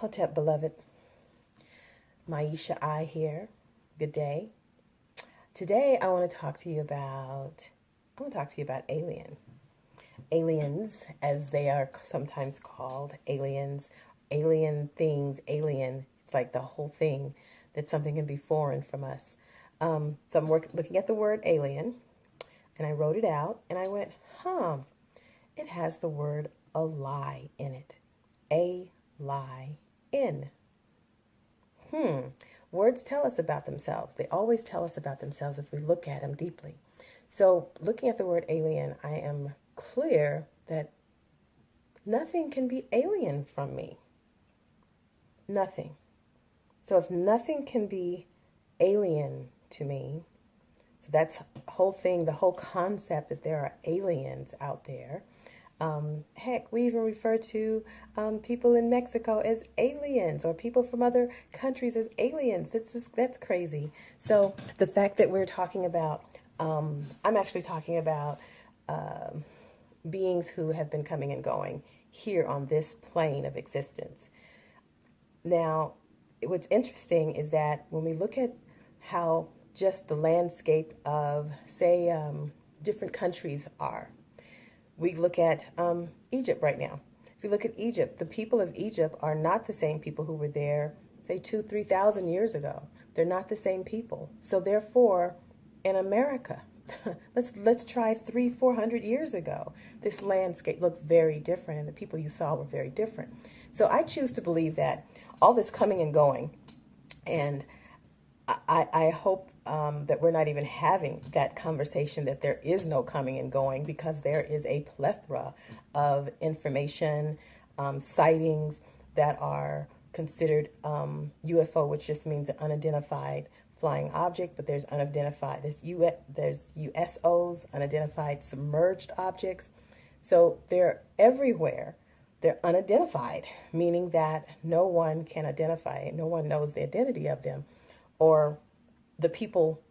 Hotep, beloved. Maisha, I here. Good day. Today, I want to talk to you about. Aliens, as they are sometimes called, aliens, alien things, alien. It's like the whole thing that something can be foreign from us. So I'm looking at the word alien, and I wrote it out, and I went, it has the word a lie in it. A lie in. Words tell us about themselves. They always tell us about themselves if we look at them deeply. So looking at the word alien, I am clear that nothing can be alien from me. Nothing. So if nothing can be alien to me, so that's the whole thing, the whole concept that there are aliens out there. Heck, we even refer to people in Mexico as aliens, or people from other countries as aliens. That's crazy. So the fact that we're talking about, I'm actually talking about beings who have been coming and going here on this plane of existence. Now, what's interesting is that when we look at how just the landscape of, say, different countries are, we look at Egypt right now. If you look at Egypt, the people of Egypt are not the same people who were there, say, 2,000-3,000 years ago. They're not the same people. So therefore, in America, let's try 300-400 years ago, this landscape looked very different, and the people you saw were very different. So I choose to believe that all this coming and going, and I hope that we're not even having that conversation, that there is no coming and going, because there is a plethora of information, sightings that are considered UFO, which just means an unidentified flying object, but there's unidentified, there's USOs, unidentified submerged objects. So they're everywhere. They're unidentified, meaning that no one can identify it. No one knows the identity of them, or the people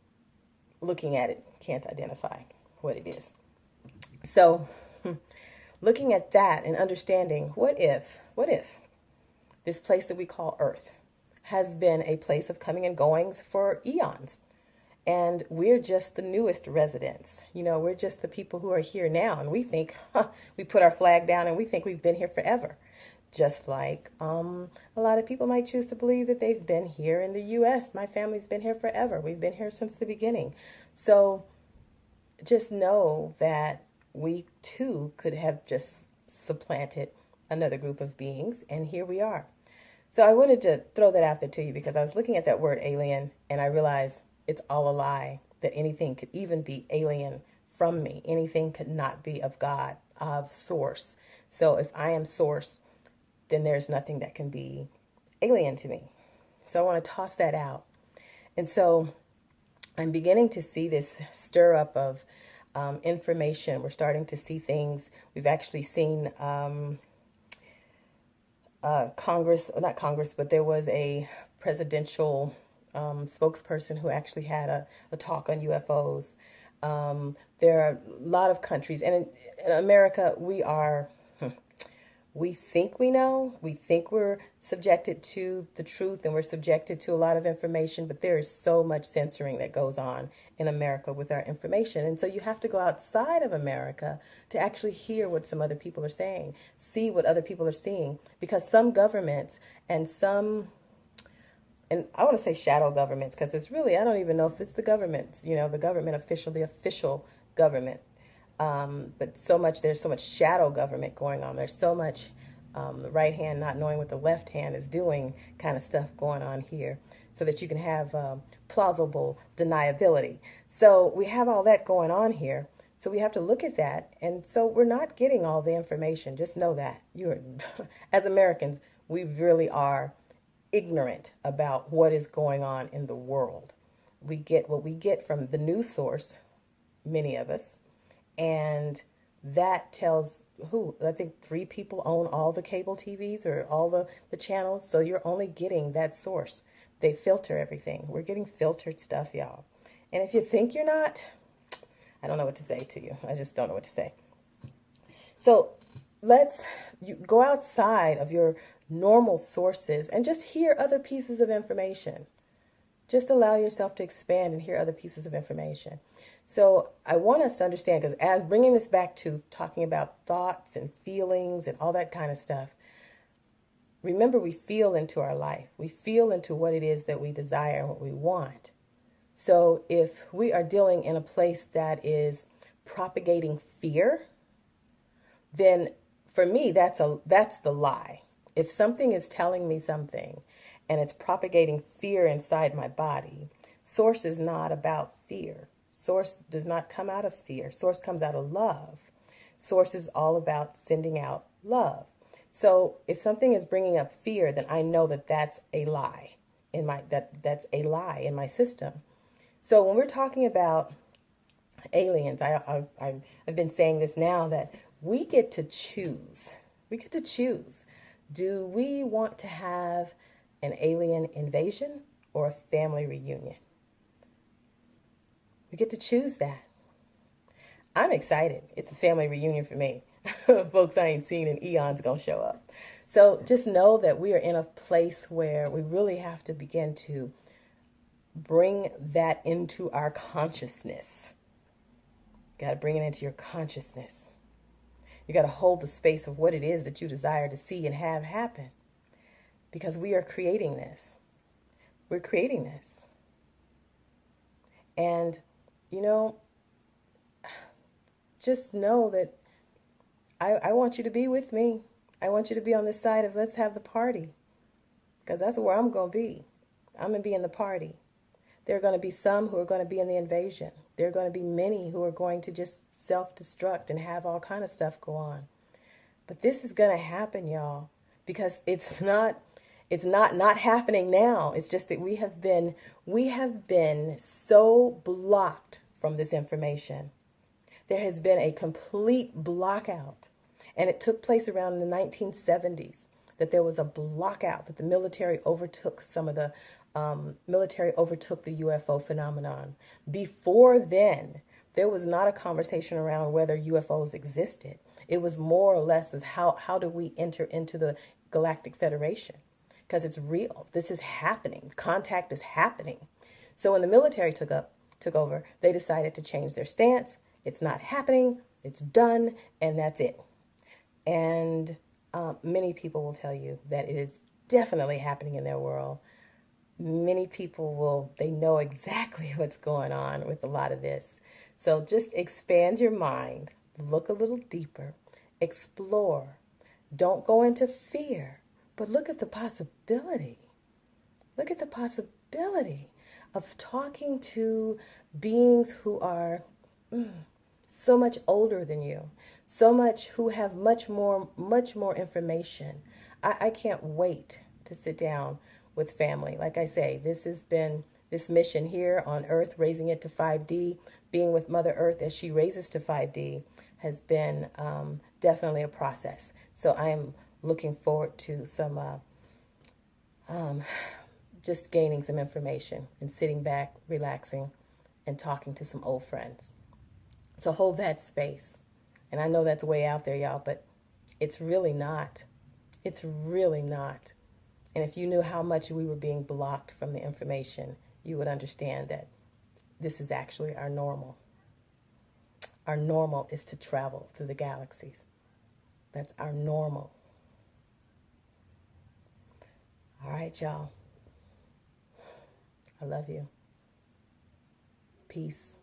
looking at it can't identify what it is. So looking at that and understanding, what if this place that we call Earth has been a place of coming and goings for eons, and we're just the newest residents. We're just the people who are here now, and we think, we put our flag down and we think we've been here forever. Just like a lot of people might choose to believe that they've been here in the U.S. My family's been here forever. We've been here since the beginning. So just know that we too could have just supplanted another group of beings, and here we are. So I wanted to throw that out there to you, because I was looking at that word alien, and I realized it's all a lie, that anything could even be alien from me. Anything could not be of God, of source. So if I am source, then there's nothing that can be alien to me. So I want to toss that out. And so I'm beginning to see this stir up of information. We're starting to see things. We've actually seen not Congress, but there was a presidential spokesperson who actually had a talk on UFOs. There are a lot of countries, and in America, we think we know, we think we're subjected to the truth, and we're subjected to a lot of information, but there is so much censoring that goes on in America with our information. And so you have to go outside of America to actually hear what some other people are saying, see what other people are seeing, because some governments and I want to say shadow governments, because it's really, I don't even know if it's the government, the government official, the official government. But there's so much shadow government going on. There's so much the right hand not knowing what the left hand is doing kind of stuff going on here, so that you can have plausible deniability. So we have all that going on here. So we have to look at that. And so we're not getting all the information. Just know that. As Americans, we really are ignorant about what is going on in the world. We get what we get from the news source, many of us. And that tells I think 3 people own all the cable TVs or all the channels. So you're only getting that source. They filter everything. We're getting filtered stuff, y'all. And if you think you're not, I don't know what to say to you. I just don't know what to say. So you go outside of your normal sources and just hear other pieces of information. Just allow yourself to expand and hear other pieces of information. So I want us to understand, because as bringing this back to talking about thoughts and feelings and all that kind of stuff, remember, we feel into our life. We feel into what it is that we desire and what we want. So if we are dealing in a place that is propagating fear, then for me, that's the lie. If something is telling me something and it's propagating fear inside my body, source is not about fear. Source does not come out of fear. Source comes out of love. Source is all about sending out love. So if something is bringing up fear, then I know that that's a lie that's a lie in my system. So when we're talking about aliens, I've been saying this now, that we get to choose. We get to choose. Do we want to have an alien invasion or a family reunion? We get to choose that. I'm excited. It's a family reunion for me. Folks I ain't seen in eons gonna show up. So just know that we are in a place where we really have to begin to bring that into our consciousness. You got to bring it into your consciousness. You got to hold the space of what it is that you desire to see and have happen. Because we are creating this. We're creating this. And, just know that I want you to be with me. I want you to be on this side of let's have the party. Because that's where I'm going to be. I'm going to be in the party. There are going to be some who are going to be in the invasion. There are going to be many who are going to just self-destruct and have all kind of stuff go on. But this is going to happen, y'all, because it's not happening now. It's just that we have been so blocked from this information. There has been a complete blockout, and it took place around the 1970s that there was a blockout, that the military overtook the UFO phenomenon. Before then, there was not a conversation around whether UFOs existed. It was more or less as how do we enter into the Galactic Federation? Because it's real. This is happening. Contact is happening. So when the military took over, they decided to change their stance. It's not happening. It's done, and that's it. And many people will tell you that it is definitely happening in their world. Many people they know exactly what's going on with a lot of this. So just expand your mind, look a little deeper, explore. Don't go into fear, but look at the possibility. Look at the possibility of talking to beings who are so much older than you, who have much more information. I can't wait to sit down with family. Like I say, this has been this mission here on Earth, raising it to 5D, being with Mother Earth as she raises to 5D, has been definitely a process. So I am looking forward to some just gaining some information and sitting back, relaxing, and talking to some old friends. So hold that space. And I know that's way out there, y'all, but it's really not. It's really not. And if you knew how much we were being blocked from the information, you would understand that this is actually our normal. Our normal is to travel through the galaxies. That's our normal. All right, y'all. I love you. Peace.